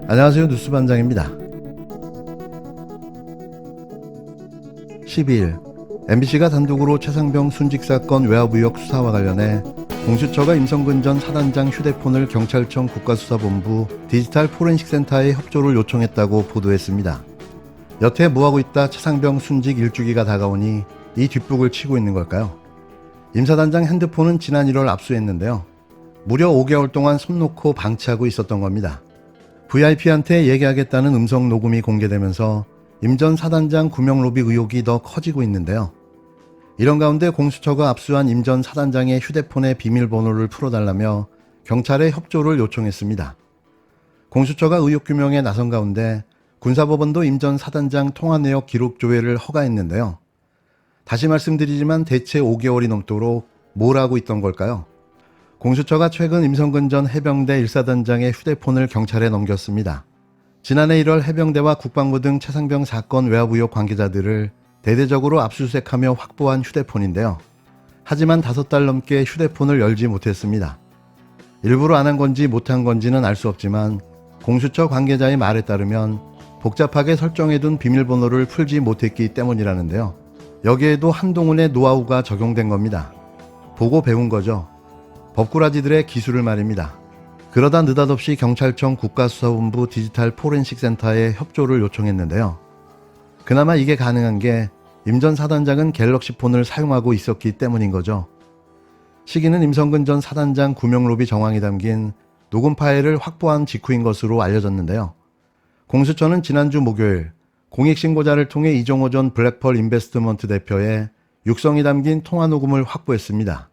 안녕하세요. 뉴스반장입니다. 12일 MBC가 단독으로 최상병 순직 사건 외압 의혹 수사와 관련해 공수처가 임성근 전 사단장 휴대폰을 경찰청 국가수사본부 디지털 포렌식 센터에 협조를 요청했다고 보도했습니다. 여태 뭐하고 있다 최상병 순직 일주기가 다가오니 이 뒷북을 치고 있는 걸까요? 임 사단장 핸드폰은 지난 1월 압수했는데요. 무려 5개월 동안 손 놓고 방치하고 있었던 겁니다. VIP한테 얘기하겠다는 음성 녹음이 공개되면서 임 전 사단장 구명 로비 의혹이 더 커지고 있는데요. 이런 가운데 공수처가 압수한 임 전 사단장의 휴대폰의 비밀번호를 풀어달라며 경찰에 협조를 요청했습니다. 공수처가 의혹 규명에 나선 가운데 군사법원도 임 전 사단장 통화 내역 기록 조회를 허가했는데요. 다시 말씀드리지만 대체 5개월이 넘도록 뭘 하고 있던 걸까요? 공수처가 최근 임성근 전 해병대 1사단장의 휴대폰을 경찰에 넘겼습니다. 지난해 1월 해병대와 국방부 등 최상병 사건 외압 의혹 관계자들을 대대적으로 압수수색하며 확보한 휴대폰인데요. 하지만 5달 넘게 휴대폰을 열지 못했습니다. 일부러 안 한 건지 못한 건지는 알 수 없지만 공수처 관계자의 말에 따르면 복잡하게 설정해둔 비밀번호를 풀지 못했기 때문이라는데요. 여기에도 한동훈의 노하우가 적용된 겁니다. 보고 배운 거죠. 법꾸라지들의 기술을 말입니다. 그러다 느닷없이 경찰청 국가수사본부 디지털 포렌식 센터에 협조를 요청했는데요. 그나마 이게 가능한 게 임 전 사단장은 갤럭시 폰을 사용하고 있었기 때문인 거죠. 시기는 임성근 전 사단장 구명 로비 정황이 담긴 녹음 파일을 확보한 직후인 것으로 알려졌는데요. 공수처는 지난주 목요일 공익신고자를 통해 이종호 전 블랙펄 인베스트먼트 대표의 육성이 담긴 통화 녹음을 확보했습니다.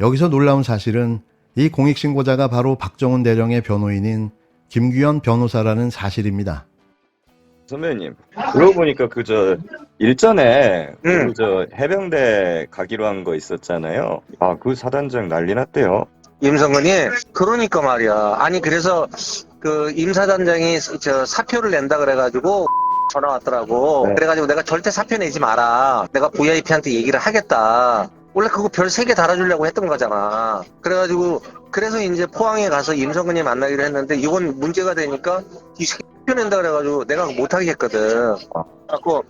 여기서 놀라운 사실은 이 공익신고자가 바로 박정훈 대령의 변호인인 김규현 변호사라는 사실입니다. 선배님, 그러고 보니까 일전에 해병대 가기로 한 거 있었잖아요. 아, 그 사단장 난리 났대요. 임성근이 그러니까 말이야. 아니 그래서 그 임 사단장이 사표를 낸다 그래가지고 전화 왔더라고. 네. 그래가지고 내가 절대 사표 내지 마라. 내가 VIP한테 얘기를 하겠다. 원래 그거 별 3개 달아주려고 했던 거잖아. 그래서 이제 포항에 가서 임성근이 만나기로 했는데 이건 문제가 되니까 이 사표 낸다 그래가지고 내가 못하게 했거든. 그래갖고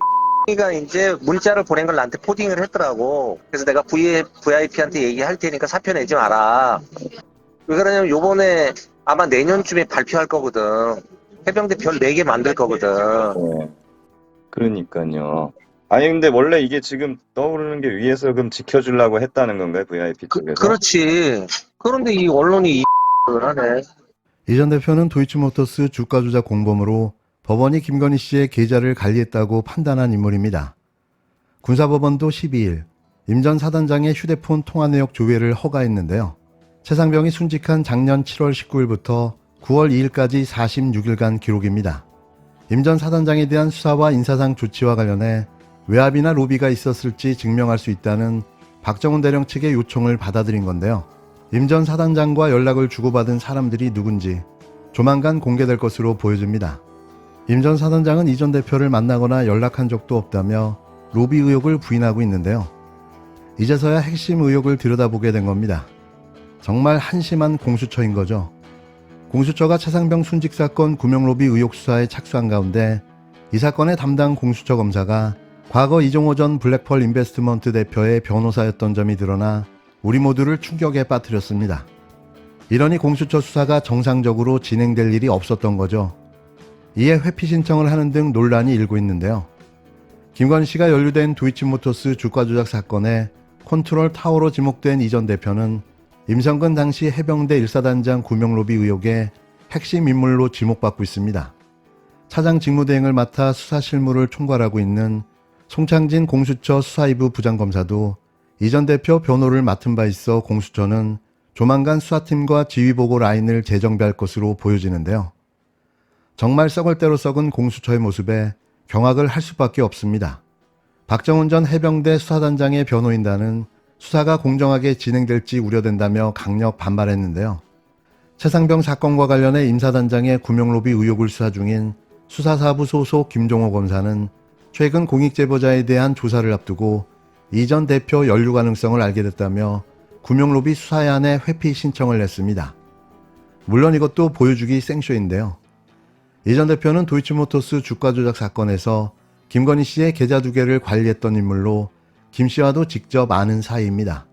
가 이제 문자를 보낸 걸 나한테 포딩을 했더라고. 그래서 내가 VIP한테 얘기할 테니까 사표 내지 마라. 왜 그러냐면 요번에 아마 내년쯤에 발표할 거거든. 해병대 별 4개 만들 거거든. 네. 그러니까요. 아니, 근데 원래 이게 지금 떠오르는 게 위에서 그럼 지켜주려고 했다는 건가요? VIP 쪽에서? 그렇지. 그런데 이 언론이 을 하네. 이 전 대표는 도이치모터스 주가 조작 공범으로 법원이 김건희 씨의 계좌를 관리했다고 판단한 인물입니다. 군사법원도 12일 임 전 사단장의 휴대폰 통화 내역 조회를 허가했는데요. 최상병이 순직한 작년 7월 19일부터 9월 2일까지 46일간 기록입니다. 임 전 사단장에 대한 수사와 인사상 조치와 관련해 외압이나 로비가 있었을지 증명할 수 있다는 박정훈 대령 측의 요청을 받아들인 건데요. 임 전 사단장과 연락을 주고받은 사람들이 누군지 조만간 공개될 것으로 보여집니다. 임 전 사단장은 이 전 대표를 만나거나 연락한 적도 없다며 로비 의혹을 부인하고 있는데요. 이제서야 핵심 의혹을 들여다보게 된 겁니다. 정말 한심한 공수처인 거죠. 공수처가 최상병 순직 사건 구명 로비 의혹 수사에 착수한 가운데 이 사건의 담당 공수처 검사가 과거 이종호 전 블랙펄 인베스트먼트 대표의 변호사였던 점이 드러나 우리 모두를 충격에 빠뜨렸습니다. 이러니 공수처 수사가 정상적으로 진행될 일이 없었던 거죠. 이에 회피 신청을 하는 등 논란이 일고 있는데요. 김건희 씨가 연루된 도이치모터스 주가 조작 사건에 컨트롤 타워로 지목된 이 전 대표는 임성근 당시 해병대 1사단장 구명 로비 의혹의 핵심 인물로 지목받고 있습니다. 차장 직무대행을 맡아 수사 실무를 총괄하고 있는 송창진 공수처 수사이부 부장검사도 이 전 대표 변호를 맡은 바 있어 공수처는 조만간 수사팀과 지휘보고 라인을 재정비할 것으로 보여지는데요. 정말 썩을 대로 썩은 공수처의 모습에 경악을 할 수밖에 없습니다. 박정훈 전 해병대 수사단장의 변호인단은 수사가 공정하게 진행될지 우려된다며 강력 반발했는데요. 최상병 사건과 관련해 임 사단장의 구명로비 의혹을 수사 중인 수사사부 소속 김종호 검사는 최근 공익제보자에 대한 조사를 앞두고 이 전 대표 연루 가능성을 알게 됐다며 구명로비 수사안에 회피 신청을 냈습니다. 물론 이것도 보여주기 생쇼인데요. 이 전 대표는 도이치모터스 주가 조작 사건에서 김건희 씨의 계좌 2개를 관리했던 인물로 김 씨와도 직접 아는 사이입니다.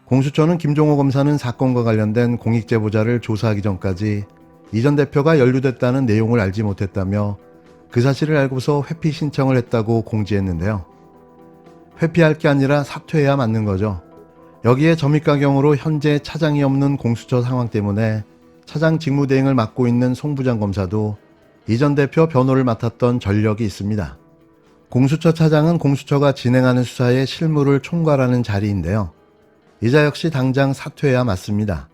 공수처는 김종호 검사는 사건과 관련된 공익제보자를 조사하기 전까지 이 전 대표가 연루됐다는 내용을 알지 못했다며 그 사실을 알고서 회피 신청을 했다고 공지했는데요. 회피할 게 아니라 사퇴해야 맞는 거죠. 여기에 점입가경으로 현재 차장이 없는 공수처 상황 때문에 차장 직무대행을 맡고 있는 송 부장 검사도 이 전 대표 변호를 맡았던 전력이 있습니다. 공수처 차장은 공수처가 진행하는 수사의 실무를 총괄하는 자리인데요. 이자 역시 당장 사퇴해야 맞습니다.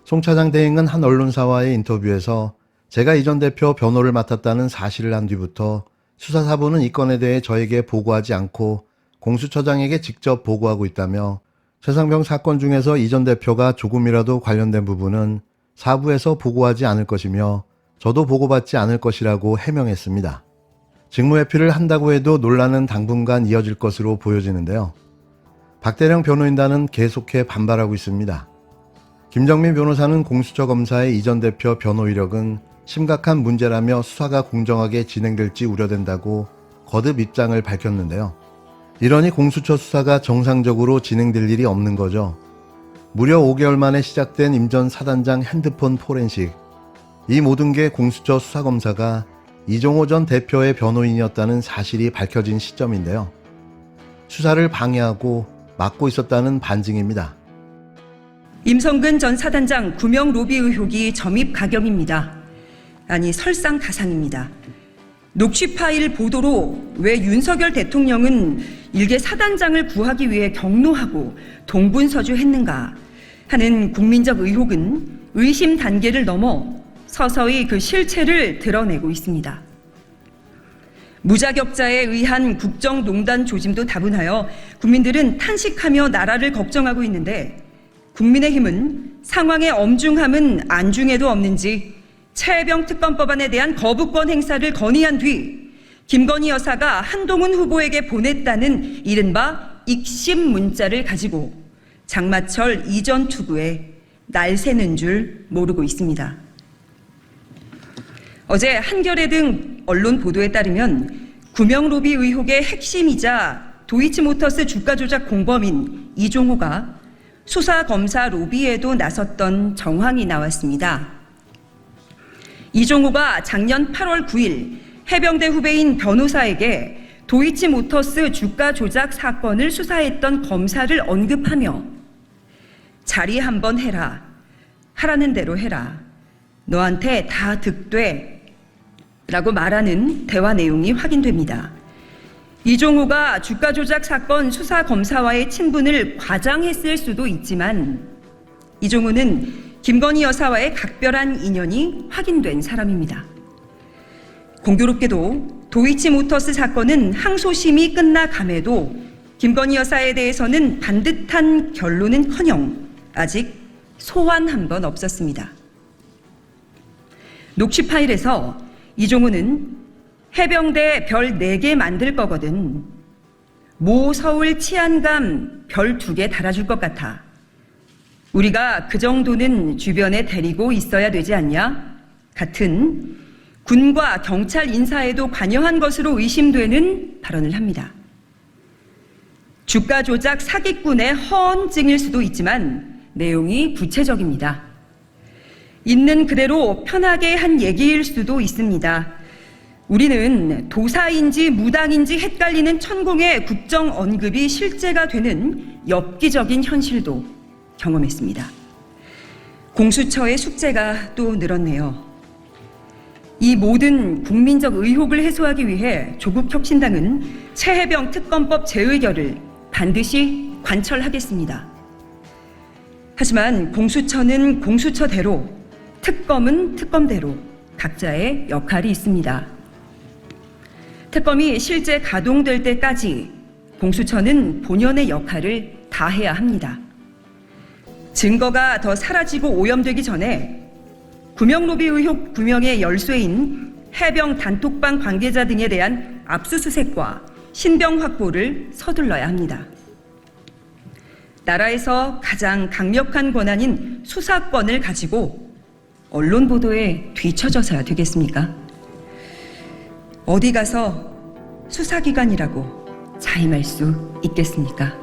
송 차장 대행은 한 언론사와의 인터뷰에서 제가 이 전 대표 변호를 맡았다는 사실을 한 뒤부터 수사사부는 이 건에 대해 저에게 보고하지 않고 공수처장에게 직접 보고하고 있다며 최상병 사건 중에서 이 전 대표가 조금이라도 관련된 부분은 사부에서 보고하지 않을 것이며 저도 보고받지 않을 것이라고 해명했습니다. 직무회피를 한다고 해도 논란은 당분간 이어질 것으로 보여지는데요. 박대령 변호인단은 계속해 반발하고 있습니다. 김정민 변호사는 공수처 검사의 이 전 대표 변호 이력은 심각한 문제라며 수사가 공정하게 진행될지 우려된다고 거듭 입장을 밝혔는데요. 이러니 공수처 수사가 정상적으로 진행될 일이 없는 거죠. 무려 5개월 만에 시작된 임 전 사단장 핸드폰 포렌식. 이 모든 게 공수처 수사검사가 이종호 전 대표의 변호인이었다는 사실이 밝혀진 시점인데요. 수사를 방해하고 막고 있었다는 반증입니다. 임성근 전 사단장 구명 로비 의혹이 점입 가경입니다. 아니 설상가상입니다. 녹취 파일 보도로 왜 윤석열 대통령은 일개 사단장을 구하기 위해 경로하고 동분서주했는가 하는 국민적 의혹은 의심 단계를 넘어 서서히 그 실체를 드러내고 있습니다. 무자격자에 의한 국정농단 조짐도 다분하여 국민들은 탄식하며 나라를 걱정하고 있는데 국민의힘은 상황의 엄중함은 안중에도 없는지 최혜병 특검법안에 대한 거부권 행사를 건의한 뒤 김건희 여사가 한동훈 후보에게 보냈다는 이른바 익심 문자를 가지고 장마철 이전 투구에 날 새는 줄 모르고 있습니다. 어제 한겨레 등 언론 보도에 따르면 구명 로비 의혹의 핵심이자 도이치모터스 주가 조작 공범인 이종호가 수사 검사 로비에도 나섰던 정황이 나왔습니다. 이종호가 작년 8월 9일 해병대 후배인 변호사에게 도이치모터스 주가 조작 사건을 수사했던 검사를 언급하며 자리 한번 해라, 하라는 대로 해라, 너한테 다 득돼 라고 말하는 대화 내용이 확인됩니다. 이종호가 주가 조작 사건 수사 검사와의 친분을 과장했을 수도 있지만 이종호는 김건희 여사와의 각별한 인연이 확인된 사람입니다. 공교롭게도 도이치모터스 사건은 항소심이 끝나감에도 김건희 여사에 대해서는 반듯한 결론은커녕 아직 소환한 건 없었습니다. 녹취 파일에서 이종호는 해병대 별 4개 만들 거거든. 모 서울 치안감 별 2개 달아줄 것 같아. 우리가 그 정도는 주변에 데리고 있어야 되지 않냐? 같은 군과 경찰 인사에도 관여한 것으로 의심되는 발언을 합니다. 주가 조작 사기꾼의 허언증일 수도 있지만 내용이 구체적입니다. 있는 그대로 편하게 한 얘기일 수도 있습니다. 우리는 도사인지 무당인지 헷갈리는 천공의 국정 언급이 실제가 되는 엽기적인 현실도 경험했습니다. 공수처의 숙제가 또 늘었네요. 이 모든 국민적 의혹을 해소하기 위해 조국혁신당은 최혜병 특검법 재의결을 반드시 관철하겠습니다. 하지만 공수처는 공수처대로, 특검은 특검대로 각자의 역할이 있습니다. 특검이 실제 가동될 때까지 공수처는 본연의 역할을 다해야 합니다. 증거가 더 사라지고 오염되기 전에 구명로비 의혹 규명의 열쇠인 해병 단톡방 관계자 등에 대한 압수수색과 신병 확보를 서둘러야 합니다. 나라에서 가장 강력한 권한인 수사권을 가지고 언론 보도에 뒤처져서야 되겠습니까? 어디 가서 수사기관이라고 자임할 수 있겠습니까?